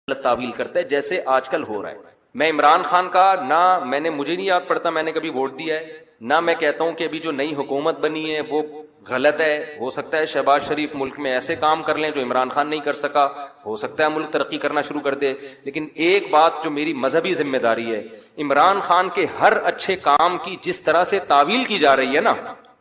تعویل کرتا ہے جیسے آج کل ہو رہا ہے. میں عمران خان کا نہ مجھے نہیں یاد پڑتا میں نے کبھی ووٹ دیا ہے، نہ میں کہتا ہوں کہ ابھی جو نئی حکومت بنی ہے وہ غلط ہے. ہو سکتا ہے شہباز شریف ملک میں ایسے کام کر لیں جو عمران خان نہیں کر سکا، ہو سکتا ہے ملک ترقی کرنا شروع کر دے. لیکن ایک بات جو میری مذہبی ذمہ داری ہے، عمران خان کے ہر اچھے کام کی جس طرح سے تعویل کی جا رہی ہے نا،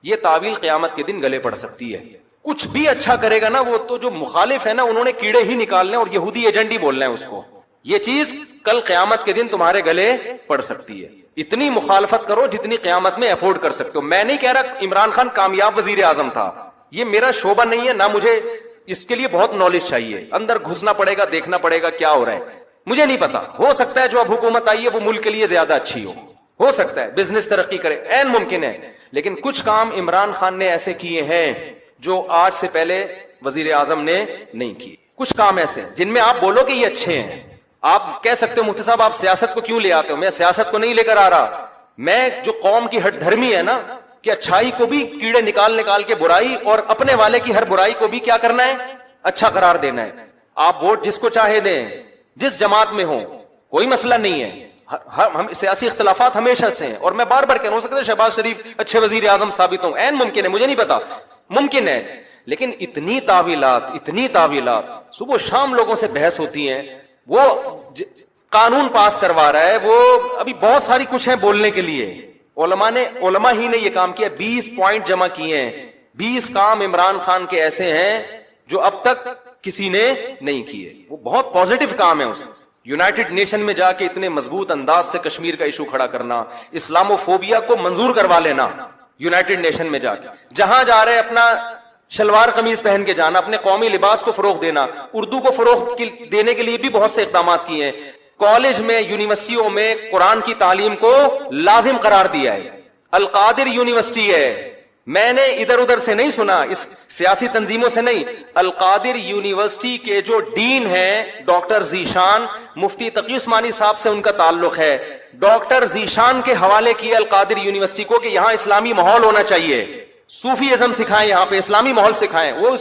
یہ تعویل قیامت کے دن گلے پڑ سکتی ہے. کچھ بھی اچھا کرے گا نا، وہ تو جو مخالف ہے نا انہوں نے کیڑے ہی نکالنے اور یہودی ایجنٹ ہی بولنا ہے اس کو. یہ چیز کل قیامت کے دن تمہارے گلے پڑ سکتی ہے. اتنی مخالفت کرو جتنی قیامت میں افورڈ کر سکتے ہو. میں نہیں کہہ رہا عمران خان کامیاب وزیر اعظم تھا، یہ میرا شعبہ نہیں ہے، نہ مجھے اس کے لیے بہت نالج چاہیے. اندر گھسنا پڑے گا، دیکھنا پڑے گا کیا ہو رہا ہے. مجھے نہیں پتا، ہو سکتا ہے جو اب حکومت آئی ہے وہ ملک کے لیے زیادہ اچھی ہو سکتا ہے بزنس ترقی کرے، عین ممکن ہے. لیکن کچھ کام عمران خان نے ایسے کیے ہیں جو آج سے پہلے وزیر اعظم نے نہیں کیے. کچھ کام ایسے جن میں آپ بولو کہ یہ اچھے ہیں. آپ کہہ سکتے ہو مفتی صاحب آپ سیاست کو کیوں لے آتے ہو؟ میں سیاست کو نہیں لے کر آ رہا، میں جو قوم کی ہٹ دھرمی ہے نا کہ اچھائی کو بھی کیڑے نکال کے برائی، اور اپنے والے کی ہر برائی کو بھی کیا کرنا ہے، اچھا قرار دینا ہے. آپ ووٹ جس کو چاہے دیں، جس جماعت میں ہو، کوئی مسئلہ نہیں ہے. ہم سیاسی اختلافات ہمیشہ سے ہیں، اور میں بار بار کہہ رہا ہوں، ہو سکتا ہے شہباز شریف اچھے وزیر اعظم ثابت ہوں، عین ممکن ہے، مجھے نہیں پتا، ممکن ہے. لیکن اتنی تعویلات صبح شام لوگوں سے بحث ہوتی ہیں. وہ قانون پاس کروا رہا ہے، وہ ابھی بہت ساری کچھ ہیں بولنے کے لیے. علماء ہی نے یہ کام کیا. 20 پوائنٹ جمع کیے ہیں. 20 کام عمران خان کے ایسے ہیں جو اب تک کسی نے نہیں کیے. وہ بہت پازیٹو کام ہے. اسے یونائٹڈ نیشن میں جا کے اتنے مضبوط انداز سے کشمیر کا ایشو کھڑا کرنا، اسلامو فوبیا کو منظور کروا لینا یونائٹڈ نیشن میں جا کے، جہاں جا رہے اپنا شلوار قمیض پہن کے جانا، اپنے قومی لباس کو فروغ دینا، اردو کو فروغ دینے کے لیے بھی بہت سے اقدامات کیے ہیں. کالج میں، یونیورسٹیوں میں قرآن کی تعلیم کو لازم قرار دیا ہے. القادر یونیورسٹی ہے، میں نے ادھر ادھر سے نہیں سنا، اس سیاسی تنظیموں سے نہیں. القادر یونیورسٹی کے جو ڈین ہیں ڈاکٹر ذیشان، مفتی تقی عثمانی صاحب سے ان کا تعلق ہے. ڈاکٹر ذیشان کے حوالے کیا القادر یونیورسٹی کو کہ یہاں اسلامی ماحول ہونا چاہیے، صوفی ازم سکھائیں، یہاں پہ اسلامی ماحول سکھائیں. وہ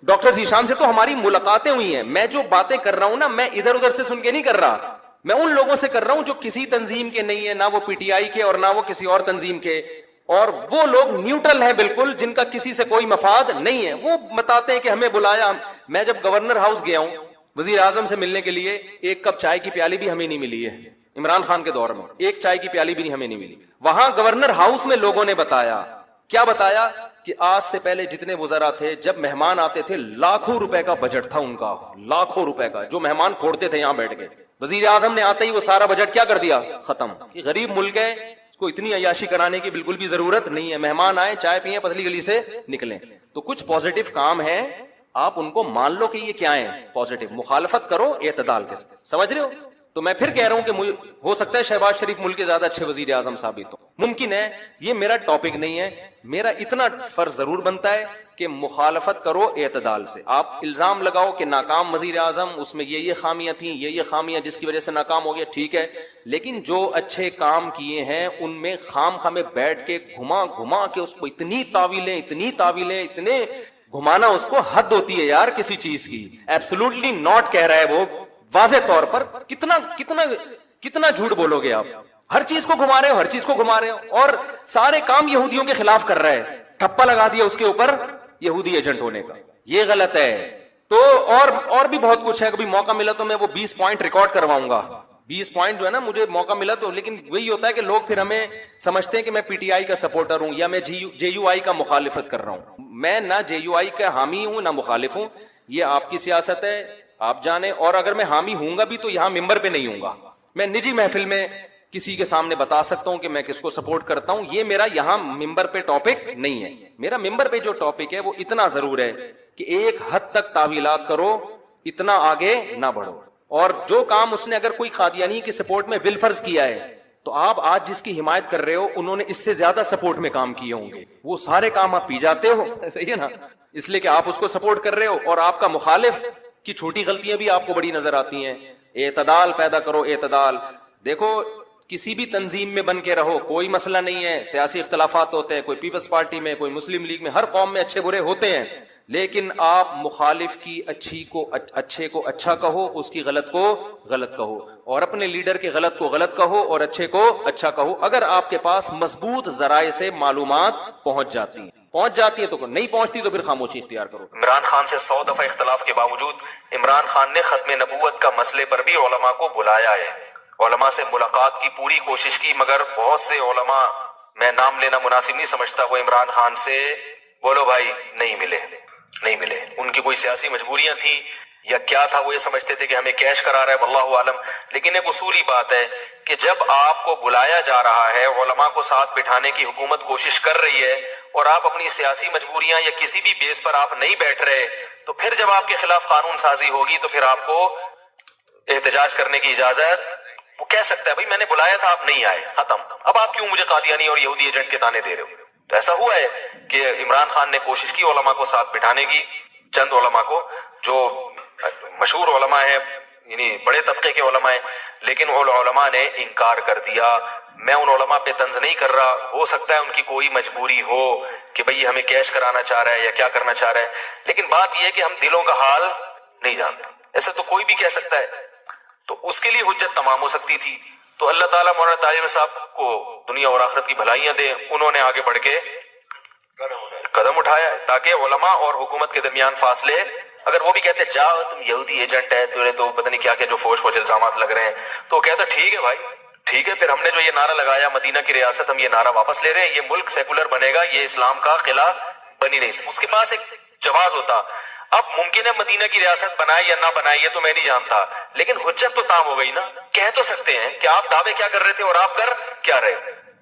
ڈاکٹر ذیشان سے تو ہماری ملاقاتیں ہوئی ہیں. میں جو باتیں کر رہا ہوں نا، میں ادھر ادھر سے سن کے نہیں کر رہا، میں ان لوگوں سے کر رہا ہوں جو کسی تنظیم کے نہیں ہے، نہ وہ پی ٹی آئی کے اور نہ وہ کسی اور تنظیم کے، اور وہ لوگ نیوٹرل ہیں بالکل، جن کا کسی سے کوئی مفاد نہیں ہے. وہ بتاتے ہیں کہ ہمیں بلایا. میں جب گورنر ہاؤس گیا ہوں وزیر اعظم سے ملنے کے لیے، ایک کپ چائے کی پیالی بھی ہمیں نہیں ملی ہے. عمران خان کے دور میں ایک چائے کی پیالی بھی ہمیں نہیں ملی. وہاں گورنر ہاؤس میں لوگوں نے بتایا، کیا بتایا کہ آج سے پہلے جتنے وزراء تھے، جب مہمان آتے تھے لاکھوں روپے کا بجٹ تھا ان کا، لاکھوں روپے کا، جو مہمان پھوڑتے تھے یہاں بیٹھ کے. وزیر اعظم نے آتے ہی وہ سارا بجٹ کیا کر دیا، ختم. یہ غریب ملک ہے، اس کو اتنی عیاشی کرانے کی بالکل بھی ضرورت نہیں ہے. مہمان آئے، چائے پیئیں، پتلی گلی سے نکلیں. تو کچھ پازیٹو کام ہیں، آپ ان کو مان لو کہ یہ کیا ہیں، پازیٹو. مخالفت کرو اعتدال کے ساتھ. سمجھ رہے ہو؟ تو میں پھر کہہ رہا ہوں کہ مجھے ہو سکتا ہے شہباز شریف ملک کے زیادہ اچھے وزیر اعظم ثابت ہو، ممکن ہے. یہ میرا ٹاپک نہیں ہے. میرا اتنا فرض ضرور بنتا ہے کہ مخالفت کرو اعتدال سے. آپ الزام لگاؤ کہ ناکام وزیر اعظم، اس میں یہ خامیاں تھیں، یہ خامیاں جس کی وجہ سے ناکام ہو گیا، ٹھیک ہے. لیکن جو اچھے کام کیے ہیں ان میں خام میں بیٹھ کے گھما کے اس کو اتنی تعویلیں اتنے گھمانا، اس کو حد ہوتی ہے یار کسی چیز کی. ایبسولوٹلی ناٹ کہہ رہا ہے وہ واضح طور پر. کتنا جھوٹ بولو گے آپ؟ ہر چیز کو گھما رہے ہو، اور سارے کام یہودیوں کے خلاف کر رہا ہے. ٹھپا لگا دیا اس کے اوپر یہودی ایجنٹ ہونے کا. یہ غلط ہے. تو اور بھی بہت کچھ ہے. کبھی موقع ملا تو میں وہ 20 پوائنٹ ریکارڈ کرواؤں گا. 20 پوائنٹ جو ہے نا، مجھے موقع ملا تو. لیکن وہی ہوتا ہے کہ لوگ پھر ہمیں سمجھتے ہیں کہ میں پی ٹی آئی کا سپورٹر ہوں یا میں جے یو آئی کا مخالفت کر رہا ہوں. میں نہ جے یو آئی کا حامی ہوں نہ مخالف ہوں. یہ آپ کی سیاست ہے، آپ جانیں. اور اگر میں حامی ہوں گا بھی تو یہاں ممبر پہ نہیں ہوں گا. میں نجی محفل میں کسی کے سامنے بتا سکتا ہوں کہ میں کس کو سپورٹ کرتا ہوں. یہ میرا یہاں ممبر پہ ٹاپک نہیں ہے. میرا ممبر پہ جو ٹاپک ہے وہ اتنا ضرور ہے کہ ایک حد تک تعویلات کرو، اتنا آگے نہ بڑھو. اور جو کام اس نے اگر کوئی قادیانی کی سپورٹ میں بالفرض کیا ہے، تو آپ آج جس کی حمایت کر رہے ہو انہوں نے اس سے زیادہ سپورٹ میں کام کیے ہوں گے. وہ سارے کام آپ پی جاتے ہو، صحیح ہے نا، اس لیے کہ آپ اس کو سپورٹ کر رہے ہو. اور آپ کا مخالف کی چھوٹی غلطیاں بھی آپ کو بڑی نظر آتی ہیں. اعتدال پیدا کرو، اعتدال. دیکھو کسی بھی تنظیم میں بن کے رہو، کوئی مسئلہ نہیں ہے. سیاسی اختلافات ہوتے ہیں، کوئی پیپلز پارٹی میں، کوئی مسلم لیگ میں، ہر قوم میں اچھے برے ہوتے ہیں. لیکن آپ مخالف کی اچھے کو اچھا کہو، اس کی غلط کو غلط کہو، اور اپنے لیڈر کے غلط کو غلط کہو اور اچھے کو اچھا کہو، اگر آپ کے پاس مضبوط ذرائع سے معلومات پہنچ جاتی ہے تو نہیں پہنچتی تو پھر خاموشی اختیار کرو۔ عمران خان سے 100 دفعہ اختلاف کے باوجود عمران خان نے ختم نبوت کا مسئلے پر بھی علماء کو بلایا ہے، علماء سے ملاقات کی پوری کوشش کی، مگر بہت سے علماء، میں نام لینا مناسب نہیں سمجھتا، وہ عمران خان سے بولو بھائی نہیں ملے۔ ان کی کوئی سیاسی مجبوریاں تھیں یا کیا تھا، وہ یہ سمجھتے تھے کہ ہمیں کیش کرا رہا ہے، واللہ عالم۔ لیکن ایک اصولی بات ہے کہ جب آپ کو بلایا جا رہا ہے، علماء کو ساتھ بٹھانے کی حکومت کوشش کر رہی ہے، اور آپ اپنی سیاسی مجبوریاں یا کسی بھی بیس پر آپ نہیں بیٹھ رہے، تو پھر جب آپ کے خلاف قانون سازی ہوگی تو پھر آپ کو احتجاج کرنے کی اجازت، وہ کہہ سکتا ہے بھائی میں نے بلایا تھا آپ نہیں آئے، ختم، اب آپ کیوں مجھے قادیانی اور یہودی ایجنٹ کے تانے دے رہے ہو؟ تو ایسا ہوا ہے کہ عمران خان نے کوشش کی علماء کو ساتھ بٹھانے کی، چند علماء کو جو مشہور علماء ہیں، یعنی بڑے طبقے کے علماء ہیں، لیکن ان علماء نے انکار کر دیا۔ میں ان علماء پہ طنز نہیں کر رہا، ہو سکتا ہے ان کی کوئی مجبوری ہو کہ بھئی ہمیں کیش کرانا چاہ رہا ہے یا کیا کرنا چاہ رہا ہے، لیکن بات یہ ہے کہ ہم دلوں کا حال نہیں جانتے، ایسا تو کوئی بھی کہہ سکتا ہے، تو اس کے لیے حجت تمام ہو سکتی تھی۔ تو اللہ تعالیٰ مولانا طاہر صاحب کو دنیا اور آخرت کی بھلائیاں دے، انہوں نے آگے بڑھ کے قدم اٹھایا تاکہ علماء اور حکومت کے درمیان فاصلے، اگر وہ بھی کہتے جاؤ تم یہودی ایجنٹ ہے، تمہیں تو پتہ نہیں کیا کیا جو فوج الزامات لگ رہے ہیں، تو وہ کہتا ٹھیک ہے بھائی ٹھیک ہے، پھر ہم نے جو یہ نعرہ لگایا مدینہ کی ریاست، ہم یہ نعرہ واپس لے رہے ہیں، یہ ملک سیکولر بنے گا، یہ اسلام کا قلعہ بنی نہیں سکتا۔ اس کے پاس ایک جواز ہوتا، اب ممکن ہے مدینہ کی ریاست بنائے یا نہ بنائے یہ تو میں نہیں جانتا، لیکن حجت تو تام ہو گئی نا، کہہ تو سکتے ہیں کہ آپ دعوے کیا کر رہے تھے اور آپ کر کیا رہے۔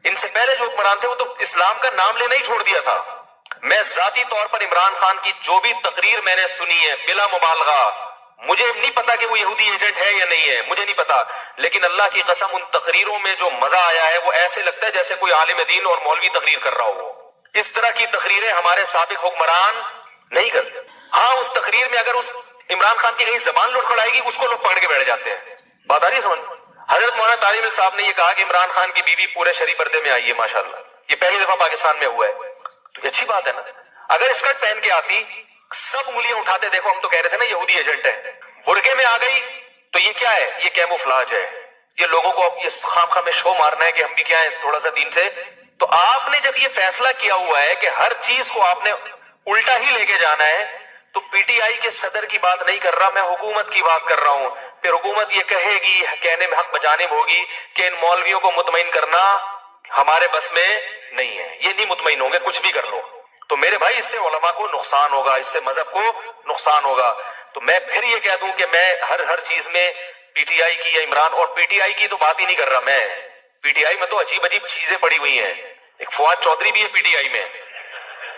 ان سے پہلے جو حکمران تھے وہ تو اسلام کا نام لینا ہی چھوڑ دیا تھا۔ میں ذاتی طور پر عمران خان کی جو بھی تقریر میں نے سنی ہے بلا مبالغہ، مجھے نہیں پتا کہ وہ یہودی ایجنٹ ہے یا نہیں ہے، مجھے نہیں پتا، لیکن اللہ کی قسم ان تقریروں میں جو مزہ آیا ہے وہ ایسے لگتا ہے جیسے کوئی عالم دین اور مولوی تقریر کر رہا ہو۔ اس طرح کی تقریریں ہمارے سابق حکمران نہیں کرتے۔ ہاں اس تقریر میں اگر اس عمران خان کی کہیں زبان لڑکھڑائے گی اس کو لوگ پکڑ کے بیٹھ جاتے ہیں۔ بات آ رہی ہے سمجھ؟ حضرت مولانا طارق صاحب نے یہ کہا کہ عمران خان کی بیوی پورے شریف پردے میں آئی ہے، ماشاءاللہ، یہ پہلی دفعہ پاکستان میں ہوا ہے، تو یہ اچھی بات ہے نا۔ اگر اسکرٹ پہن کے آتی سب انگلیاں اٹھاتے، دیکھو ہم تو کہہ رہے تھے نا یہودی ایجنٹ ہے، برقعے میں آ گئی تو یہ کیا ہے؟ یہ کیموفلاج ہے، یہ لوگوں کو اب یہ خام خام میں شو مارنا ہے کہ ہم بھی کیا ہیں تھوڑا سا دین سے۔ تو آپ نے جب یہ فیصلہ کیا ہوا ہے کہ ہر چیز کو آپ نے الٹا ہی لے کے جانا ہے، تو پی ٹی آئی کے صدر کی بات نہیں کر رہا، میں حکومت کی بات کر رہا ہوں۔ پھر حکومت یہ کہے گی، کہنے میں حق بجانب ہوگی کہ ان مولویوں کو مطمئن کرنا ہمارے بس میں نہیں ہے، یہ نہیں مطمئن ہوں گے کچھ بھی کر لو، تو میرے بھائی اس سے علماء کو نقصان ہوگا، اس سے مذہب کو نقصان ہوگا۔ تو میں پھر یہ کہہ دوں کہ میں ہر چیز میں پی ٹی آئی کی یا عمران، اور پی ٹی آئی کی تو بات ہی نہیں کر رہا میں، پی ٹی آئی میں تو عجیب عجیب چیزیں پڑی ہوئی ہیں، ایک فواد چودھری بھی ہے پی ٹی آئی میں،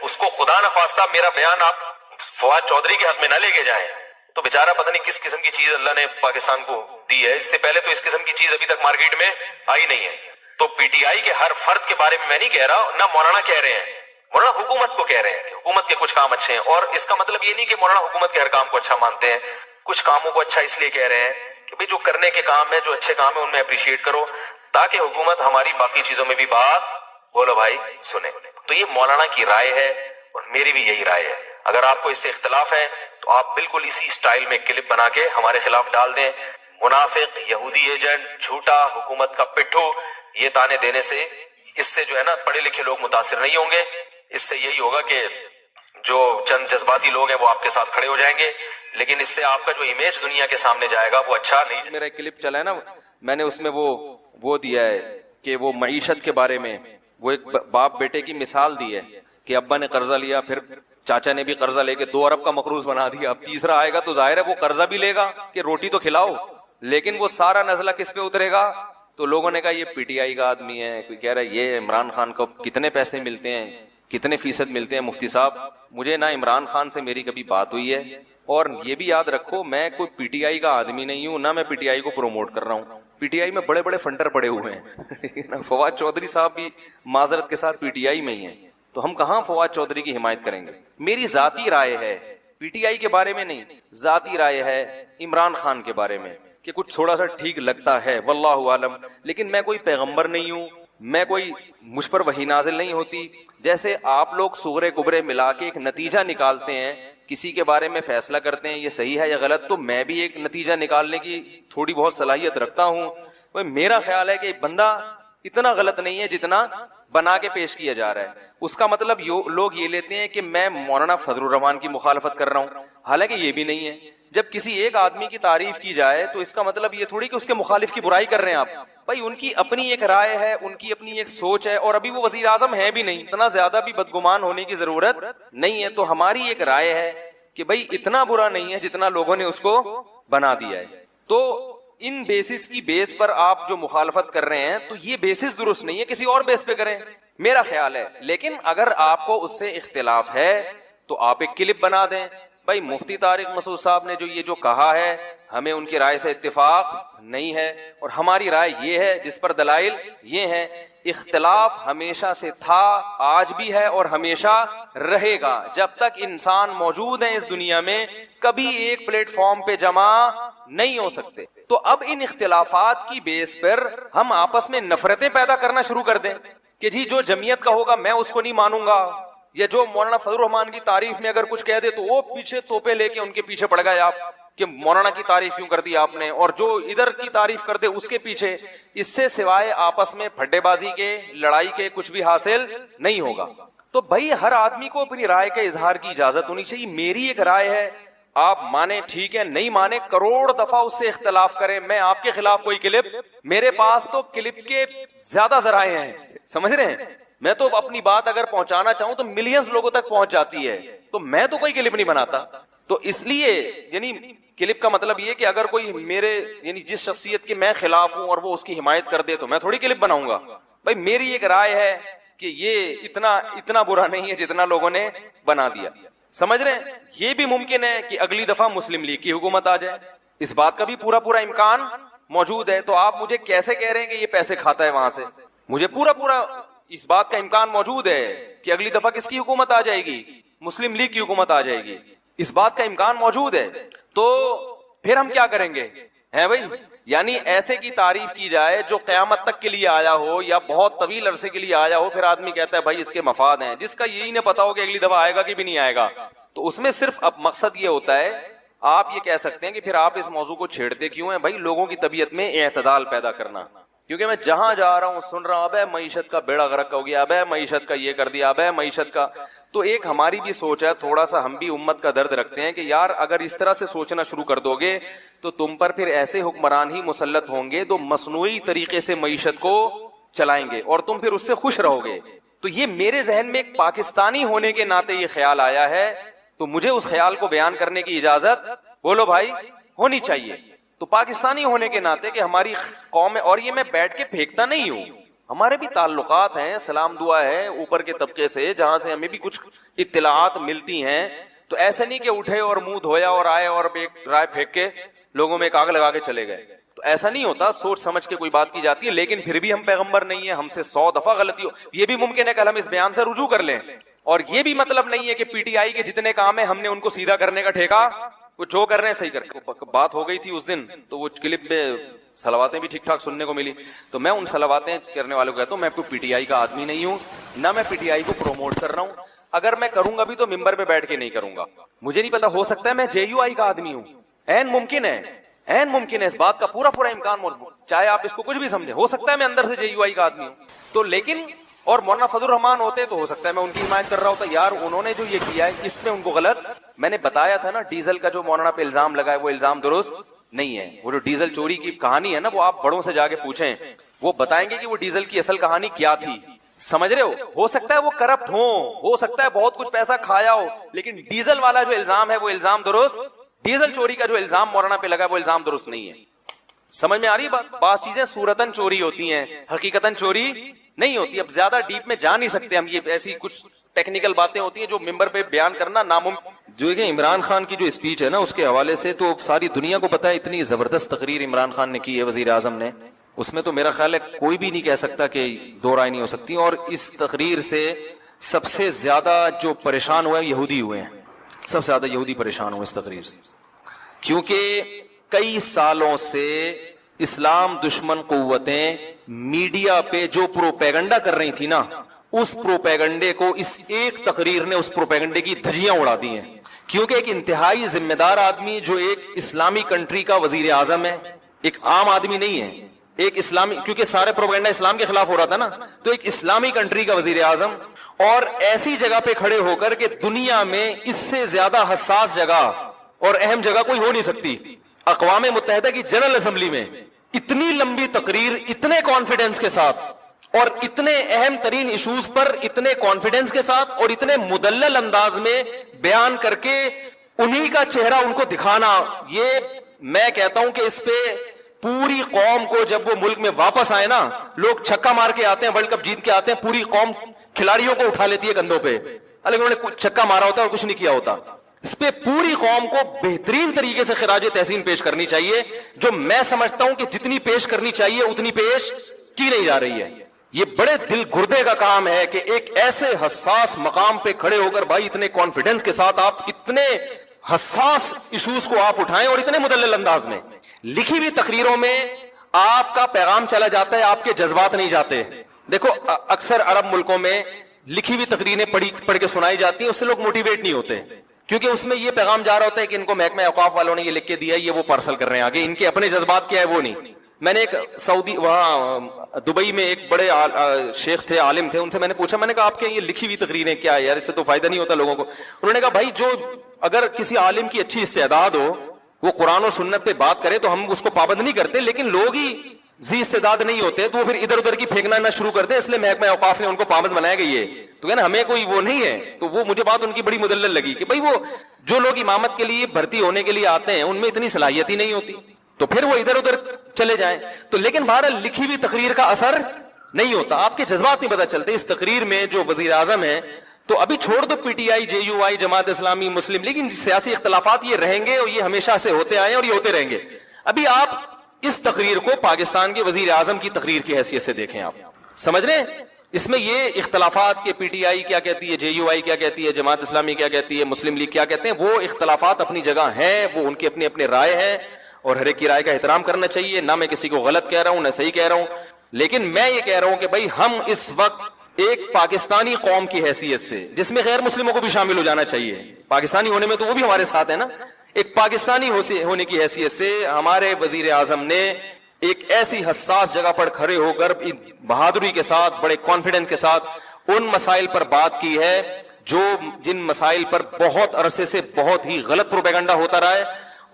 اس کو خدا نخواستہ میرا بیان آپ فواد چودھری کے حق میں نہ لے کے جائیں، تو بیچارہ پتہ نہیں کس قسم کی چیز اللہ نے پاکستان کو دی ہے، اس سے پہلے تو اس قسم کی چیز ابھی تک مارکیٹ میں آئی نہیں ہے۔ تو پی ٹی آئی کے ہر فرد کے بارے میں نہیں کہہ رہا، نہ مولانا کہہ رہے ہیں، مولانا حکومت کو کہہ رہے ہیں کہ حکومت کے کچھ کام اچھے ہیں، اور اس کا مطلب یہ نہیں کہ مولانا حکومت کے ہر کام کو اچھا مانتے ہیں، کچھ کاموں کو اچھا اس لیے کہہ رہے ہیں کہ بھئی جو کرنے کے کام ہے، جو اچھے کام ہے ان میں اپریشیٹ کرو، تاکہ حکومت ہماری باقی چیزوں میں بھی بات بولو بھائی سنے۔ تو یہ مولانا کی رائے ہے اور میری بھی یہی رائے ہے۔ اگر آپ کو اس سے اختلاف ہے تو آپ بالکل اسی سٹائل میں کلپ بنا کے ہمارے خلاف ڈال دیں، منافق، یہودی ایجنٹ، جھوٹا، حکومت کا پٹھو، یہ تانے دینے سے اس سے جو ہے نا پڑھے لکھے لوگ متاثر نہیں ہوں گے، اس سے یہی ہوگا کہ جو چند جذباتی لوگ ہیں وہ آپ کے ساتھ کھڑے ہو جائیں گے، لیکن اس سے آپ کا جو امیج دنیا کے سامنے جائے گا وہ اچھا نہیں۔ میرا ایک کلپ چلا ہے نا، میں نے اس میں وہ دیا ہے کہ وہ معیشت کے بارے میں وہ ایک باپ بیٹے کی مثال دی ہے کہ ابا نے قرضہ لیا، پھر چاچا نے بھی قرضہ لے کے 2 ارب کا مقروض بنا دیا، اب تیسرا آئے گا تو ظاہر ہے وہ قرضہ بھی لے گا کہ روٹی تو کھلاؤ، لیکن وہ سارا نزلہ کس پہ اترے گا؟ تو لوگوں نے کہا یہ پی ٹی آئی کا آدمی ہے، کوئی کہہ رہا ہے یہ عمران خان کو کتنے پیسے ملتے ہیں، کتنے فیصد ملتے ہیں۔ مفتی صاحب مجھے نہ عمران خان سے میری کبھی بات ہوئی ہے، اور یہ بھی یاد رکھو میں کوئی پی ٹی آئی کا آدمی نہیں ہوں، نہ میں پی ٹی آئی کو پروموٹ کر رہا ہوں۔ پی ٹی آئی میں بڑے بڑے فنڈر پڑے ہوئے ہیں، فواد چودھری صاحب بھی معذرت کے ساتھ پی ٹی آئی میں ہی ہیں، تو ہم کہاں فواد چودھری کی حمایت کریں گے؟ میری ذاتی رائے ہے، پی ٹی آئی کے بارے میں نہیں، ذاتی رائے ہے عمران خان کے بارے میں کہ کچھ تھوڑا سا ٹھیک لگتا ہے، واللہ عالم، لیکن میں کوئی پیغمبر نہیں ہوں، میں کوئی مجھ پر وحی نازل نہیں ہوتی۔ جیسے آپ لوگ صغرے کبرے ملا کے ایک نتیجہ نکالتے ہیں کسی کے بارے میں فیصلہ کرتے ہیں یہ صحیح ہے یا غلط، تو میں بھی ایک نتیجہ نکالنے کی تھوڑی بہت صلاحیت رکھتا ہوں. میرا خیال ہے کہ بندہ اتنا غلط نہیں ہے جتنا بنا کے پیش کیا جا رہا ہے. اس کا مطلب لوگ یہ لیتے ہیں کہ میں مولانا فضل الرحمان کی مخالفت کر رہا ہوں، حالانکہ یہ بھی نہیں ہے. جب کسی ایک آدمی کی تعریف کی جائے تو اس کا مطلب یہ تھوڑی کہ اس کے مخالف کی برائی کر رہے ہیں آپ. بھائی ان کی اپنی ایک رائے ہے، ان کی اپنی ایک سوچ ہے، اور ابھی وہ وزیر اعظم ہے بھی نہیں، اتنا زیادہ بھی بدگمان ہونے کی ضرورت نہیں ہے. تو ہماری ایک رائے ہے کہ بھائی اتنا برا نہیں ہے جتنا لوگوں نے اس کو بنا دیا ہے. تو ان بیسس کی بیس پر آپ جو مخالفت کر رہے ہیں تو یہ بیسس درست نہیں ہے، کسی اور بیس پہ کریں میرا خیال ہے. لیکن اگر آپ کو اس سے اختلاف ہے تو آپ ایک کلپ بنا دیں. بھائی مفتی طارق مسعود صاحب نے جو کہا ہے ہمیں ان کی رائے سے اتفاق نہیں ہے، اور ہماری رائے یہ ہے جس پر دلائل یہ ہیں. اختلاف ہمیشہ سے تھا، آج بھی ہے اور ہمیشہ رہے گا. جب تک انسان موجود ہیں اس دنیا میں کبھی ایک پلیٹ فارم پہ جمع نہیں ہو سکتے. تو اب ان اختلافات کی بیس پر ہم آپس میں نفرتیں پیدا کرنا شروع کر دیں کہ جی جو جمعیت کا ہوگا میں اس کو نہیں مانوں گا، یا جو مولانا فضل الرحمان کی تعریف میں اگر کچھ کہہ دے تو وہ پیچھے توپے لے کے ان کے پیچھے پڑ گئے آپ کہ مولانا کی تعریف کیوں کر دی آپ نے، اور جو ادھر کی تعریف کر دے اس کے پیچھے. اس سے سوائے آپس میں پھڈے بازی کے، لڑائی کے کچھ بھی حاصل نہیں ہوگا. تو بھائی ہر آدمی کو اپنی رائے کے اظہار کی اجازت ہونی چاہیے. میری ایک رائے ہے، آپ مانے ٹھیک ہے، نہیں مانے کروڑ دفعہ اس سے اختلاف کریں. میں آپ کے خلاف کوئی کلپ، میرے پاس تو کلپ کے زیادہ ذرائع ہیں، سمجھ رہے ہیں. میں تو اپنی بات اگر پہنچانا چاہوں تو ملینز لوگوں تک پہنچ جاتی ہے، تو میں تو کوئی کلپ نہیں بناتا. تو اس لیے یعنی کلپ کا مطلب یہ کہ اگر کوئی میرے یعنی جس شخصیت کے میں خلاف ہوں اور وہ اس کی حمایت کر دے تو میں تھوڑی کلپ بناؤں گا. بھائی میری ایک رائے ہے کہ یہ اتنا برا نہیں ہے جتنا لوگوں نے بنا دیا. سمجھ رہے ہیں. یہ بھی ممکن ہے کہ اگلی دفعہ مسلم لیگ کی حکومت آ جائے، اس بات کا بھی پورا امکان موجود ہے. تو آپ مجھے کیسے کہہ رہے ہیں کہ یہ پیسے کھاتا ہے وہاں سے؟ مجھے پورا اس بات کا امکان موجود ہے کہ اگلی دفعہ کس کی حکومت آ جائے گی؟ مسلم لیگ کی حکومت آ جائے گی. اس بات کا امکان موجود ہے. تو پھر ہم کیا کریں گے؟ ہے بھائی، یعنی ایسے کی تعریف کی جائے جو قیامت تک کے لیے آیا ہو یا بہت طویل عرصے کے لیے آیا ہو، پھر آدمی کہتا ہے بھائی اس کے مفاد ہیں، جس کا یہی نہ پتا ہو کہ اگلی دفعہ آئے گا کہ بھی نہیں آئے گا. تو اس میں صرف اب مقصد یہ ہوتا ہے، آپ یہ کہہ سکتے ہیں کہ پھر آپ اس موضوع کو چھیڑتے کیوں ہیں؟ بھائی لوگوں کی طبیعت میں اعتدال پیدا کرنا. کیونکہ میں جہاں جا رہا ہوں سن رہا ہوں ابے معیشت کا بیڑا غرق ہو گیا، ابے معیشت کا یہ کر دیا، ابے معیشت کا. تو ایک ہماری بھی سوچ ہے، تھوڑا سا ہم بھی امت کا درد رکھتے ہیں کہ یار اگر اس طرح سے سوچنا شروع کر دو گے تو تم پر پھر ایسے حکمران ہی مسلط ہوں گے جو مصنوعی طریقے سے معیشت کو چلائیں گے اور تم پھر اس سے خوش رہو گے. تو یہ میرے ذہن میں ایک پاکستانی ہونے کے ناطے یہ خیال آیا ہے، تو مجھے اس خیال کو بیان کرنے کی اجازت بولو بھائی ہونی چاہیے. تو پاکستانی ہونے کے ناطے کہ ہماری قوم ہے، اور یہ میں بیٹھ کے پھینکتا نہیں ہوں، ہمارے بھی تعلقات ہیں، سلام دعا ہے اوپر کے طبقے سے جہاں سے ہمیں بھی کچھ اطلاعات ملتی ہیں. تو ایسا نہیں کہ اٹھے اور منہ دھویا اور آئے اور ایک رائے پھینک کے لوگوں میں ایک آگ لگا کے چلے گئے. تو ایسا نہیں ہوتا، سوچ سمجھ کے کوئی بات کی جاتی ہے. لیکن پھر بھی ہم پیغمبر نہیں ہیں، ہم سے 100 دفعہ غلطی ہو. یہ بھی ممکن ہے کہ ہم اس بیان سے رجوع کر لیں. اور یہ بھی مطلب نہیں ہے کہ پی ٹی آئی کے جتنے کام ہیں ہم نے ان کو سیدھا کرنے کا ٹھیکہ، وہ جو کر رہے ہیں صحیح کر. بات ہو گئی تھی اس دن تو وہ کلپ میں صلواتیں بھی ٹھیک ٹھاک سننے کو ملی. تو میں ان صلواتیں کرنے والوں کو کہتا ہوں میں کوئی پی ٹی آئی کا آدمی نہیں ہوں، نہ میں پی ٹی آئی کو پروموٹ کر رہا ہوں. اگر میں کروں گا بھی تو ممبر پہ بیٹھ کے نہیں کروں گا. مجھے نہیں پتا، ہو سکتا ہے میں جے یو آئی کا آدمی ہوں، این ممکن ہے اس بات کا پورا امکان موجود. چاہے آپ اس کو کچھ بھی سمجھیں، ہو سکتا ہے میں اندر سے جے یو آئی کا آدمی ہوں. تو لیکن اور مولانا فضل الرحمان ہوتے تو ہو سکتا ہے میں ان کی حمایت کر رہا ہوتا. یار انہوں نے جو یہ کیا ہے اس میں ان کو غلط، میں نے بتایا تھا نا ڈیزل کا جو مولانا پہ الزام لگا ہے وہ الزام درست نہیں ہے. وہ جو ڈیزل چوری کی کہانی ہے نا، وہ آپ بڑوں سے جا کے پوچھیں، وہ بتائیں گے کہ وہ ڈیزل کی اصل کہانی کیا تھی. سمجھ رہے ہو سکتا ہے وہ کرپٹ ہو سکتا ہے بہت کچھ پیسہ کھایا ہو، لیکن ڈیزل والا جو الزام ہے وہ الزام درست، ڈیزل چوری کا جو الزام مولانا پہ لگا ہے وہ الزام درست نہیں ہے. سمجھ میں آ رہی ہے بات؟ بعض چیزیں صورتاً چوری ہوتی ہیں، حقیقتاً چوری نہیں ہوتی. اب زیادہ ڈیپ میں جا نہیں سکتے ہم، یہ ایسی کچھ ٹیکنیکل باتیں ہوتی ہیں جو ممبر پہ بیان کرنا ناممکن. جو کہ عمران خان کی جو اسپیچ ہے نا اس کے حوالے سے تو ساری دنیا کو پتا ہے، اتنی زبردست تقریر عمران خان نے کی ہے وزیر اعظم نے، اس میں تو میرا خیال ہے کوئی بھی نہیں کہہ سکتا کہ دو رائے نہیں ہو سکتی. اور اس تقریر سے سب سے زیادہ جو پریشان ہوئے یہودی ہوئے ہیں، سب سے زیادہ یہودی پریشان ہوئے اس تقریر سے، کیونکہ کئی سالوں سے اسلام دشمن قوتیں میڈیا پہ جو پروپیگنڈا کر رہی تھی نا، اس پروپیگنڈے کو اس ایک تقریر نے اس پروپیگنڈے کی دھجیاں اڑا دی ہیں کیونکہ ایک انتہائی ذمہ دار آدمی جو ایک اسلامی کنٹری کا وزیر اعظم ہے، ایک عام آدمی نہیں ہے، ایک اسلامی، کیونکہ سارے پروپیگنڈا اسلام کے خلاف ہو رہا تھا نا، تو ایک اسلامی کنٹری کا وزیر اعظم، اور ایسی جگہ پہ کھڑے ہو کر کہ دنیا میں اس سے زیادہ حساس جگہ اور اہم جگہ کوئی ہو نہیں سکتی، اقوام متحدہ کی جنرل اسمبلی میں اتنی لمبی تقریر اتنے کانفیڈنس کے ساتھ اور اتنے اہم ترین ایشوز پر اتنے کانفیڈنس کے ساتھ اور اتنے مدلل انداز میں بیان کر کے انہی کا چہرہ ان کو دکھانا، یہ میں کہتا ہوں کہ اس پہ پوری قوم کو، جب وہ ملک میں واپس آئے نا، لوگ چھکا مار کے آتے ہیں، ورلڈ کپ جیت کے آتے ہیں، پوری قوم کھلاڑیوں کو اٹھا لیتی ہے کندھوں پہ، لیکن انہوں نے چھکا مارا ہوتا ہے اور کچھ نہیں کیا ہوتا. اس پہ پوری قوم کو بہترین طریقے سے خراج تحسین پیش کرنی چاہیے، جو میں سمجھتا ہوں کہ جتنی پیش کرنی چاہیے اتنی پیش کی نہیں جا رہی ہے. یہ بڑے دل گردے کا کام ہے کہ ایک ایسے حساس مقام پہ کھڑے ہو کر بھائی اتنے کانفیڈنس کے ساتھ آپ اتنے حساس ایشوز کو آپ اٹھائیں اور اتنے مدلل انداز میں. لکھی ہوئی تقریروں میں آپ کا پیغام چلا جاتا ہے، آپ کے جذبات نہیں جاتے. دیکھو اکثر عرب ملکوں میں لکھی ہوئی تقریریں پڑھ کے سنائی جاتی ہیں، اس سے لوگ موٹیویٹ نہیں ہوتے، کیونکہ اس میں یہ پیغام جا رہا ہوتا ہے کہ ان کو محکمہ اوقاف والوں نے یہ لکھ کے دیا ہے، یہ وہ پارسل کر رہے ہیں آگے، ان کے اپنے جذبات کیا ہے وہ نہیں. میں نے ایک سعودی وہاں دبئی میں ایک بڑے شیخ تھے، عالم تھے، ان سے میں نے پوچھا، میں نے کہا آپ کے یہ لکھی ہوئی تقریریں کیا ہے یار، اس سے تو فائدہ نہیں ہوتا لوگوں کو. انہوں نے کہا بھائی جو اگر کسی عالم کی اچھی استعداد ہو، وہ قرآن و سنت پہ بات کرے تو ہم اس کو پابند نہیں کرتے، لیکن لوگ ہی ذی استعداد نہیں ہوتے تو وہ پھر ادھر ادھر کی پھینکنا نہ شروع کرتے، اس لیے محکمہ اوقاف نے ان کو پابند بنایا گئی ہے. تو کہنا ہمیں کوئی وہ نہیں ہے. تو وہ مجھے بات ان کی بڑی مدلل لگی کہ بھائی وہ جو لوگ امامت کے لیے بھرتی ہونے کے لیے آتے ہیں ان میں اتنی صلاحیت ہی نہیں ہوتی، تو پھر وہ ادھر ادھر چلے جائیں. تو لیکن بہرحال لکھی ہوئی تقریر کا اثر نہیں ہوتا، آپ کے جذبات نہیں پتہ چلتے. اس تقریر میں جو وزیر اعظم ہے، تو ابھی چھوڑ دو P T I, J you آئی، جماعت اسلامی، مسلم، لیکن سیاسی اختلافات یہ رہیں گے اور یہ ہمیشہ سے ہوتے آئے اور یہ ہوتے رہیں گے. ابھی آپ اس تقریر کو پاکستان کے وزیر اعظم کی تقریر کی حیثیت سے دیکھیں، آپ سمجھ رہے ہیں اس میں یہ اختلافات کے پی ٹی آئی کیا کہتی ہے، جے یو آئی کیا کہتی ہے، جماعت اسلامی کیا کہتی ہے، مسلم لیگ کیا کہتے ہیں، وہ اختلافات اپنی جگہ ہیں، وہ ان کے اپنے اپنے رائے ہیں اور ہر ایک کی رائے کا احترام کرنا چاہیے. نہ میں کسی کو غلط کہہ رہا ہوں نہ صحیح کہہ رہا ہوں، لیکن میں یہ کہہ رہا ہوں کہ بھائی ہم اس وقت ایک پاکستانی قوم کی حیثیت سے، جس میں غیر مسلموں کو بھی شامل ہو جانا چاہیے، پاکستانی ہونے میں تو وہ بھی ہمارے ساتھ ہے نا، ایک پاکستانی ہونے کی حیثیت سے ہمارے وزیر اعظم نے ایک ایسی حساس جگہ پر کھڑے ہو کر بہادری کے ساتھ، بڑے کانفیڈنس کے ساتھ ان مسائل پر بات کی ہے جن مسائل پر بہت عرصے سے بہت ہی غلط پروپیگنڈا ہوتا رہا ہے،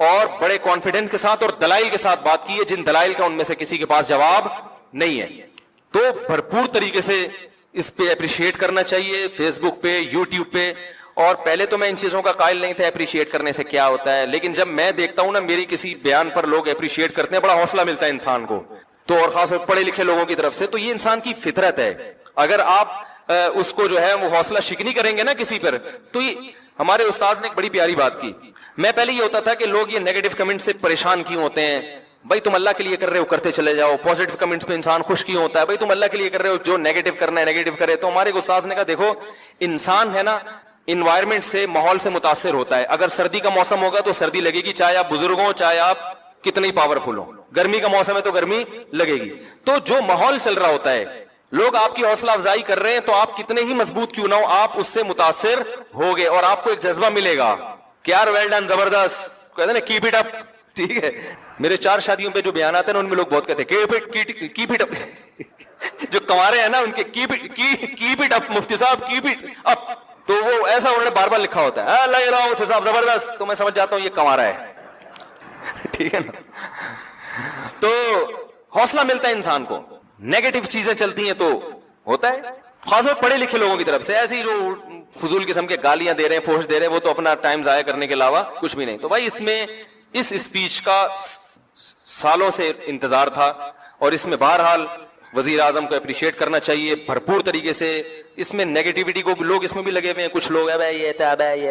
اور بڑے کانفیڈنس کے ساتھ اور دلائل کے ساتھ بات کی ہے جن دلائل کا ان میں سے کسی کے پاس جواب نہیں ہے. تو بھرپور طریقے سے اس پہ اپریشیٹ کرنا چاہیے، فیس بک پہ، یوٹیوب پہ. اور پہلے تو میں ان چیزوں کا قائل نہیں تھا اپریشیٹ کرنے سے کیا ہوتا ہے، لیکن جب میں دیکھتا ہوں نا میری کسی بیان پر لوگ اپریشیٹ کرتے ہیں، بڑا حوصلہ ملتا ہے انسان کو، تو اور خاص طور پڑھے لکھے لوگوں کی طرف سے. تو یہ انسان کی فطرت ہے، اگر آپ اس کو جو ہے وہ حوصلہ شکنی کریں گے نا کسی پر. تو ہمارے استاذ نے ایک بڑی پیاری بات کی. میں پہلے یہ ہوتا تھا کہ لوگ یہ نیگیٹو کمنٹ سے پریشان کیوں ہوتے ہیں، بھائی تم اللہ کے لیے کر رہے ہو کرتے چلے جاؤ. پازیٹو کمنٹس پہ انسان خوش کیوں ہوتا ہے، بھائی تم اللہ کے لیے کر رہے ہو، جو نیگیٹو کرنا ہے نیگیٹو کرے. تو ہمارے استاذ نے کہا دیکھو انسان ہے نا انوائرمنٹ سے، ماحول سے متاثر ہوتا ہے. اگر سردی کا موسم ہوگا تو سردی لگے گی، چاہے آپ بزرگ ہوں چاہے آپ کتنے پاورفل ہوں. گرمی کا موسم ہے تو گرمی لگے گی. تو جو ماحول چل رہا ہوتا ہے، لوگ آپ کی حوصلہ افزائی کر رہے ہیں تو آپ کتنے ہی مضبوط کیوں نہ ہو، آپ اس سے متاثر ہوگے اور آپ کو ایک جذبہ ملے گا کہ یار ویل ڈن، زبردست، کہتے ہیں نا کیپ اٹ اپ. ٹھیک ہے، میرے 4 شادیوں پہ جو بیانات ہیں نا ان میں لوگ بہت کہتے ہیں کیپ اٹ اپ. جو کنوارے ہیں نا ان کے کیپ اٹ اپ، مفتی صاحب کیپ اٹ اپ. تو وہ ایسا انہوں نے بار بار لکھا ہوتا ہے، اللہ اللہ مفتی صاحب زبردست. تو میں سمجھ جاتا ہوں یہ کنوارا ہے. ٹھیک ہے نا. تو حوصلہ ملتا ہے انسان کو. نیگیٹو چیزیں چلتی ہیں تو ہوتا ہے، خاص طور پڑھے لکھے لوگوں کی طرف سے. ایسے ہی جو فضول قسم کے گالیاں دے رہے ہیں، فوش دے رہے ہیں، وہ تو اپنا ٹائم ضائع کرنے کے علاوہ کچھ بھی نہیں. تو بھائی اس میں اس اسپیچ کا سالوں سے انتظار تھا اور اس میں بہرحال وزیر اعظم کو اپریشیٹ کرنا چاہیے بھرپور طریقے سے. اس میں نیگیٹیوٹی کو لوگ اس میں بھی لگے ہوئے ہیں. کچھ لوگ یہ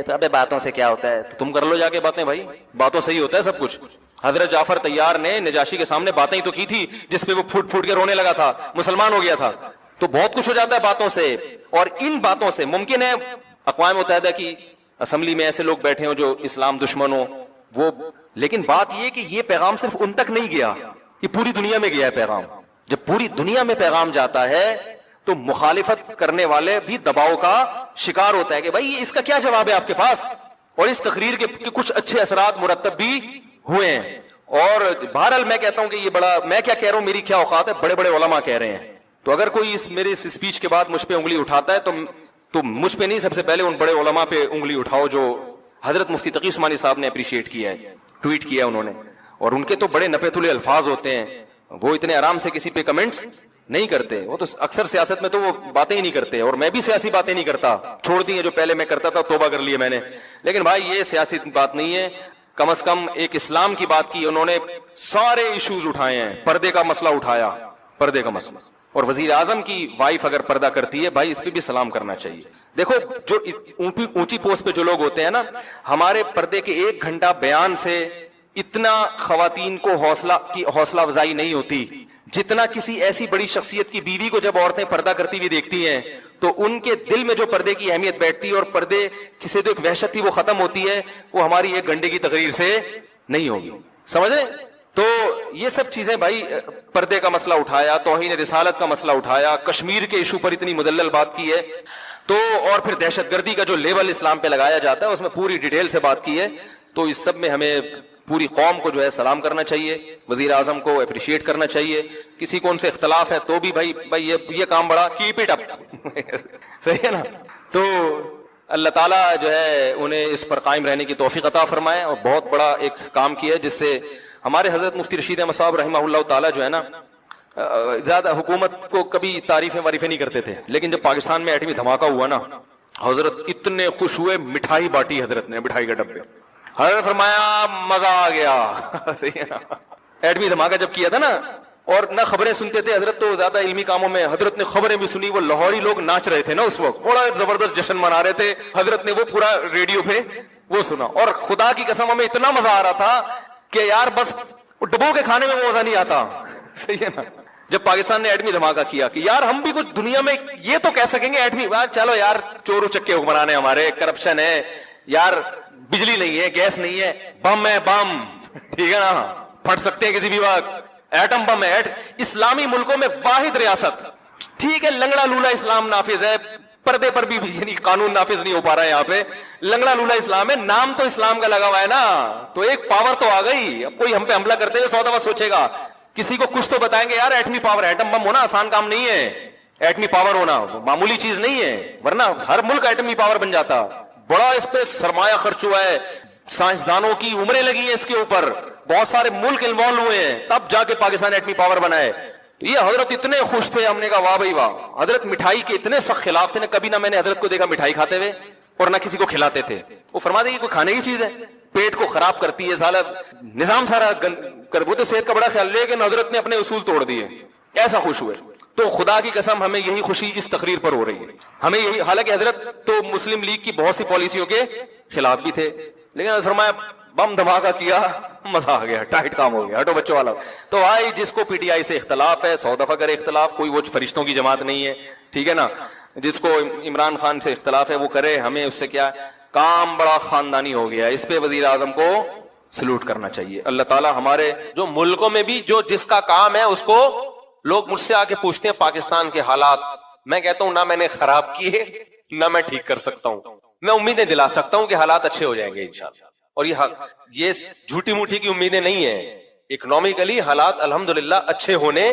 تو ابے باتوں سے کیا ہوتا ہے، تو تم کر لو جا کے باتیں. بھائی باتوں سے ہی ہوتا ہے سب کچھ. حضرت جعفر طیار نے نجاشی کے سامنے باتیں ہی تو کی تھی جس پہ وہ پھوٹ پھوٹ کے رونے لگا تھا، مسلمان ہو گیا تھا. تو بہت کچھ ہو جاتا ہے باتوں سے. اور ان باتوں سے ممکن ہے اقوام متحدہ کی اسمبلی میں ایسے لوگ بیٹھے ہوں جو اسلام دشمن ہوں، وہ، لیکن بات یہ کہ یہ پیغام صرف ان تک نہیں گیا، یہ پوری دنیا میں گیا ہے پیغام. جب پوری دنیا میں پیغام جاتا ہے تو مخالفت کرنے والے بھی دباؤ کا شکار ہوتا ہے کہ بھائی اس کا کیا جواب ہے آپ کے پاس. اور اس تقریر کے کچھ اچھے اثرات مرتب بھی ہوئے ہیں. اور بہرحال میں کہتا ہوں کہ یہ بڑا, میں کیا کہہ رہا ہوں, میری کیا اوقات ہے, بڑے بڑے علماء کہہ رہے ہیں. تو اگر کوئی میرے اس اسپیچ کے بعد مجھ پہ انگلی اٹھاتا ہے تو مجھ پہ نہیں, سب سے پہلے ان بڑے علماء پہ انگلی اٹھاؤ جو حضرت مفتی تقی عثمانی صاحب نے اپریشیٹ کیا ہے, ٹویٹ کیا انہوں نے. اور ان کے تو بڑے نپے تلے الفاظ ہوتے ہیں, وہ اتنے آرام سے کسی پہ کمنٹس نہیں کرتے. وہ تو اکثر سیاست میں تو وہ باتیں ہی نہیں کرتے, اور میں بھی سیاسی باتیں نہیں کرتا, چھوڑ دی ہیں جو پہلے میں کرتا تھا, توبہ کر لی میں نے. لیکن بھائی یہ سیاسی بات نہیں ہے, کم از کم ایک اسلام کی بات کی انہوں نے. سارے ایشوز اٹھائے ہیں, پردے کا مسئلہ اٹھایا, پردے کا مسئلہ. اور وزیر اعظم کی وائف اگر پردہ کرتی ہے بھائی, اس پہ بھی سلام کرنا چاہیے. دیکھو جو اونچی پوسٹ پہ جو لوگ ہوتے ہیں نا, ہمارے پردے کے 1 گھنٹہ بیان سے اتنا خواتین کو حوصلہ افزائی نہیں ہوتی جتنا کسی ایسی بڑی شخصیت کی بیوی کو جب عورتیں پردہ کرتی ہوئی دیکھتی ہیں تو ان کے دل میں جو پردے کی اہمیت بیٹھتی ہے اور پردے سے جو ایک وحشت تھی وہ ختم ہوتی ہے, وہ ہماری 1 گھنٹے کی تقریر سے نہیں ہوگی. سمجھے؟ تو یہ سب چیزیں بھائی, پردے کا مسئلہ اٹھایا, توہین رسالت کا مسئلہ اٹھایا, کشمیر کے ایشو پر اتنی مدلل بات کی ہے, تو اور پھر دہشت گردی کا جو لیبل اسلام پہ لگایا جاتا ہے اس میں پوری ڈیٹیل سے بات کی ہے. تو اس سب میں ہمیں پوری قوم کو جو ہے سلام کرنا چاہیے, وزیر اعظم کو اپریشیٹ کرنا چاہیے. کسی کو ان سے اختلاف ہے تو بھی بھائی یہ کام بڑا, کیپ اٹ اپ. صحیح ہے نا؟ تو اللہ تعالیٰ جو ہے انہیں اس پر قائم رہنے کی توفیق عطا فرمائے. اور بہت بڑا ایک کام کیا ہے جس سے ہمارے حضرت مفتی رشید احمد صاحب رحمہ اللہ تعالیٰ جو ہے نا, زیادہ حکومت کو کبھی تعریفیں نہیں کرتے تھے, لیکن جب پاکستان میں ایٹمی دھماکہ ہوا نا, حضرت اتنے خوش ہوئے, مٹھائی بانٹی حضرت نے, مٹھائی کے ڈبے. حضرت فرمایا مزہ آ گیا. صحیح ہے نا؟ ایٹمی دھماکہ جب کیا تھا نا, اور نہ خبریں سنتے تھے حضرت, تو زیادہ علمی کاموں میں, حضرت نے خبریں بھی سنی. وہ لاہوری لوگ ناچ رہے تھے نا اس وقت, بڑا زبردست جشن منا رہے تھے, حضرت نے وہ پورا ریڈیو پہ وہ سنا. اور خدا کی قسم ہمیں اتنا مزہ آ رہا تھا کہ یار بس ڈبو کے کھانے میں وہ مزہ نہیں آتا. صحیح ہے نا؟ جب پاکستان نے ایٹمی دھماکہ کیا کہ یار ہم بھی کچھ دنیا میں یہ تو کہہ سکیں گے ایٹمی, چلو یار چورو چکے حکمران ہیں ہمارے, کرپشن ہے یار, بجلی نہیں ہے, گیس نہیں ہے, بم ہے, بم ٹھیک ہے نا, پھٹ سکتے ہیں کسی بھی وقت, ایٹم بم ہے. اسلامی ملکوں میں واحد ریاست, ٹھیک ہے لنگڑا لولا اسلام نافذ ہے, پردے پر بھی یعنی قانون نافذ نہیں ہو پا رہا ہے یہاں پہ, لنگڑا لولا اسلام ہے, نام تو اسلام کا لگا ہوا ہے نا, تو ایک پاور تو آ گئی. اب کوئی ہم پہ حملہ کرتے ہوئے 100 دفعہ سوچے گا, کسی کو کچھ تو بتائیں گے یار ایٹمی پاور, ایٹم بم ہونا آسان کام نہیں ہے, ایٹمی پاور ہونا معمولی چیز نہیں ہے, ورنہ ہر ملک ایٹمی پاور بن جاتا. بڑا اس پہ سرمایہ خرچ ہوا ہے, سائنسدانوں کی عمریں لگی ہیں اس کے اوپر, بہت سارے ملک انوالو ہوئے ہیں, تب جا کے پاکستان ایٹمی پاور بنا ہے. یہ حضرت اتنے خوش تھے, ہم نے کہا واہ بھائی واہ. حضرت مٹھائی کے اتنے سخت خلاف تھے, کبھی نہ میں نے حضرت کو دیکھا مٹھائی کھاتے ہوئے اور نہ کسی کو کھلاتے تھے. وہ فرماتے ہیں کوئی کھانے کی چیز ہے, پیٹ کو خراب کرتی ہے, سارا نظام سارا وہ تو صحت کا بڑا خیال, لیکن حضرت نے اپنے اصول توڑ دیے, ایسا خوش ہوئے. تو خدا کی قسم ہمیں یہی خوشی اس تقریر پر ہو رہی ہے, ہمیں یہی. حالانکہ حضرت تو مسلم لیگ کی بہت سی پالیسیوں کے خلاف بھی تھے, لیکن حضرت فرمایا بم دھماکہ کیا, مزہ آ گیا, ٹائٹ کام ہو گیا, ہٹو بچوں والا. تو بھائی جس کو پی ٹی آئی سے اختلاف ہے 100 دفعہ کرے اختلاف, کوئی وہ فرشتوں کی جماعت نہیں ہے, ٹھیک ہے نا. جس کو عمران خان سے اختلاف ہے وہ کرے, ہمیں اس سے کیا, کام بڑا خاندانی ہو گیا. اس پہ وزیر اعظم کو سلوٹ کرنا چاہیے. اللہ تعالیٰ ہمارے جو ملکوں میں بھی جو جس کا کام ہے اس کو لوگ مجھ سے آ کے پوچھتے ہیں پاکستان کے حالات, میں کہتا ہوں نہ میں نے خراب کیے نہ میں ٹھیک کر سکتا ہوں, میں امیدیں دلا سکتا ہوں کہ حالات اچھے ہو جائیں گے انشاءاللہ. اور یہ جھوٹی موٹی کی امیدیں نہیں ہیں. اکنامکلی حالات الحمدللہ اچھے ہونے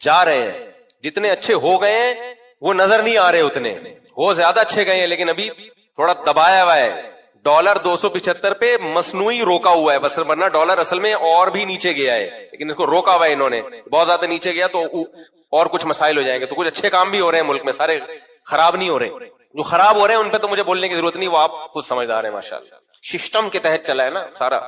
جا رہے ہیں, جتنے اچھے ہو گئے ہیں وہ نظر نہیں آ رہے, اتنے وہ زیادہ اچھے گئے ہیں, لیکن ابھی تھوڑا دبایا ہوا ہے. ڈالر 275 پہ مصنوعی روکا ہوا ہے بس, ورنہ ڈالر اصل میں اور بھی نیچے گیا ہے, لیکن اس کو روکا ہوا ہے انہوں نے, بہت زیادہ نیچے گیا تو اور کچھ مسائل ہو جائیں گے. تو کچھ اچھے کام بھی ہو رہے ہیں ملک میں, سارے خراب نہیں ہو رہے. جو خراب ہو رہے ہیں ان پہ تو مجھے بولنے کی ضرورت نہیں, وہ آپ خود سمجھدار ہیں ماشاءاللہ. سسٹم کے تحت چلا ہے نا سارا.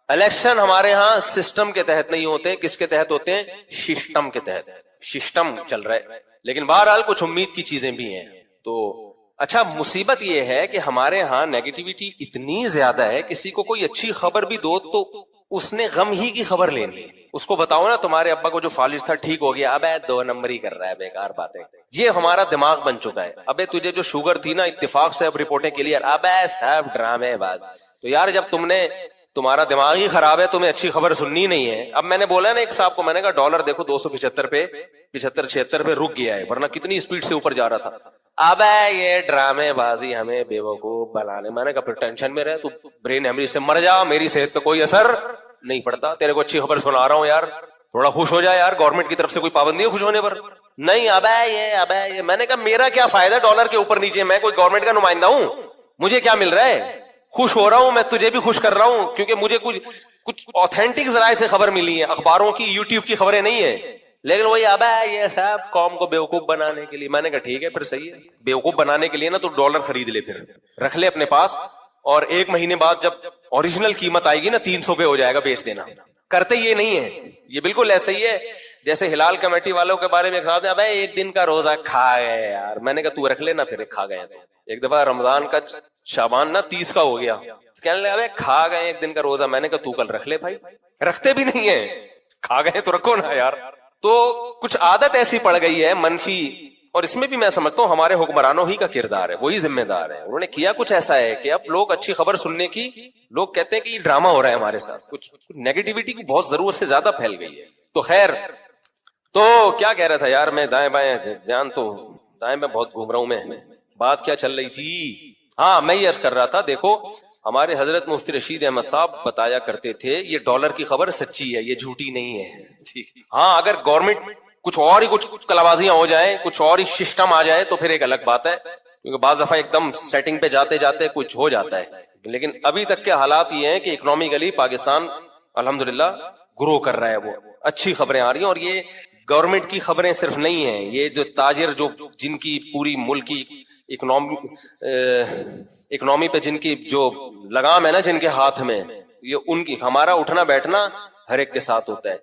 الیکشن ہمارے ہاں سسٹم کے تحت نہیں ہوتے, کس کے تحت ہوتے ہیں, سسٹم کے تحت. سسٹم چل رہا ہے, لیکن بہرحال کچھ امید کی چیزیں بھی ہیں. تو اچھا مصیبت یہ ہے کہ ہمارے ہاں نیگیٹیوٹی اتنی زیادہ ہے, کسی کو کوئی اچھی خبر بھی دو تو اس نے غم ہی کی خبر لینی ہے. اس کو بتاؤ نا تمہارے ابا کو جو فالج تھا ٹھیک ہو گیا, اب 2 نمبر ہی کر رہا ہے, بیکار باتیں. یہ ہمارا دماغ بن چکا ہے. ابے تجھے جو شوگر تھی نا اتفاق سے اب رپورٹیں کلیئر, اب سب ڈرامے باز. تو یار جب تم نے تمہارا دماغ ہی خراب ہے, تمہیں اچھی خبر سننی نہیں ہے. اب میں نے بولا نا ایک صاحب کو, میں نے کہا ڈالر دیکھو 275 پہ 75-76 پہ رک گیا ہے, ورنہ کتنی اسپیڈ سے اوپر جا رہا تھا. اب یہ ڈرامے بازی ہمیں بیوقوف بنانے. میں نے کہا پھر ٹینشن میں رہے, تو برین ہیمریج سے مر جا, میری صحت پہ کوئی اثر نہیں پڑتا. تیرے کو اچھی خبر سنا رہا ہوں یار, تھوڑا خوش ہو جائے یار, گورنمنٹ کی طرف سے کوئی پابندی ہے خوش ہونے پر؟ نہیں. اب یہ میں نے کہا میرا کیا فائدہ ڈالر کے اوپر نیچے, میں کوئی گورنمنٹ کا نمائندہ ہوں, مجھے کیا مل رہا ہے؟ خوش ہو رہا ہوں میں, تجھے بھی خوش کر رہا ہوں, کیونکہ مجھے کچھ آتھینٹک ذرائع سے خبر ملی ہے, اخباروں کی, یوٹیوب کی خبریں نہیں ہے. لیکن وہی اب یہ صاحب قوم کو بیوقوف بنانے کے لیے. میں نے کہا ٹھیک ہے پھر صحیح ہے, بیوقوف بنانے کے لیے نا تو ڈالر خرید لے, پھر رکھ لے اپنے پاس, اور 1 مہینے بعد جب اوریجنل قیمت آئے گی نا 300 پہ ہو جائے گا, بیچ دینا. کرتے یہ نہیں ہے, یہ بالکل ایسے ہی ہے جیسے ہلال کمیٹی والوں کے بارے میں ایک صاحب نے, ابے 1 دن کا روزہ کھا گئے یار. میں نے کہا تو رکھ لینا, پھر کھا گئے. تو ایک دفعہ رمضان کا شعبان نا 30 کا ہو گیا, کہنے لگا ابے کھا گئے 1 دن کا روزہ. میں نے کہا تو کل رکھ لے بھائی. رکھتے بھی نہیں ہے, کھا گئے تو رکھو نا یار. تو کچھ عادت ایسی پڑ گئی ہے منفی, اور اس میں بھی میں سمجھتا ہوں ہمارے حکمرانوں ہی کا کردار ہے, وہی ذمہ دار ہے. انہوں نے کیا کچھ ایسا ہے کہ اب لوگ اچھی خبر سننے کی, لوگ کہتے ہیں کہ یہ ڈرامہ ہو رہا ہے ہمارے ساتھ, کچھ نیگیٹیوٹی کی بہت ضرورت سے زیادہ پھیل گئی ہے. تو خیر, تو کیا کہہ رہا تھا یار میں, دائیں بائیں جان, تو دائیں میں بہت گھوم رہا ہوں میں. بات کیا چل رہی تھی؟ ہاں میں یہ عرض کر رہا تھا, دیکھو ہمارے حضرت مفتی رشید احمد صاحب بتایا کرتے تھے یہ ڈالر کی خبر سچی ہے, یہ جھوٹی نہیں ہے. ٹھیک, ہاں اگر گورنمنٹ کچھ اور ہی کچھ کلابازیاں ہو جائیں, کچھ اور ہی سسٹم آ جائے تو پھر ایک الگ بات ہے, کیونکہ بعض دفعہ ایک دم سیٹنگ پہ جاتے جاتے کچھ ہو جاتا ہے. لیکن ابھی تک کے حالات یہ ہیں کہ اکنامکلی پاکستان الحمدللہ گرو کر رہا ہے, وہ اچھی خبریں آ رہی ہیں. اور یہ گورنمنٹ کی خبریں صرف نہیں ہیں, یہ جو تاجر جو جن کی پوری ملک کی اکنامی پہ جن کی جو لگام ہے نا, جن کے ہاتھ میں, یہ ان کی, ہمارا اٹھنا بیٹھنا ہر ایک کے ساتھ ہوتا ہے.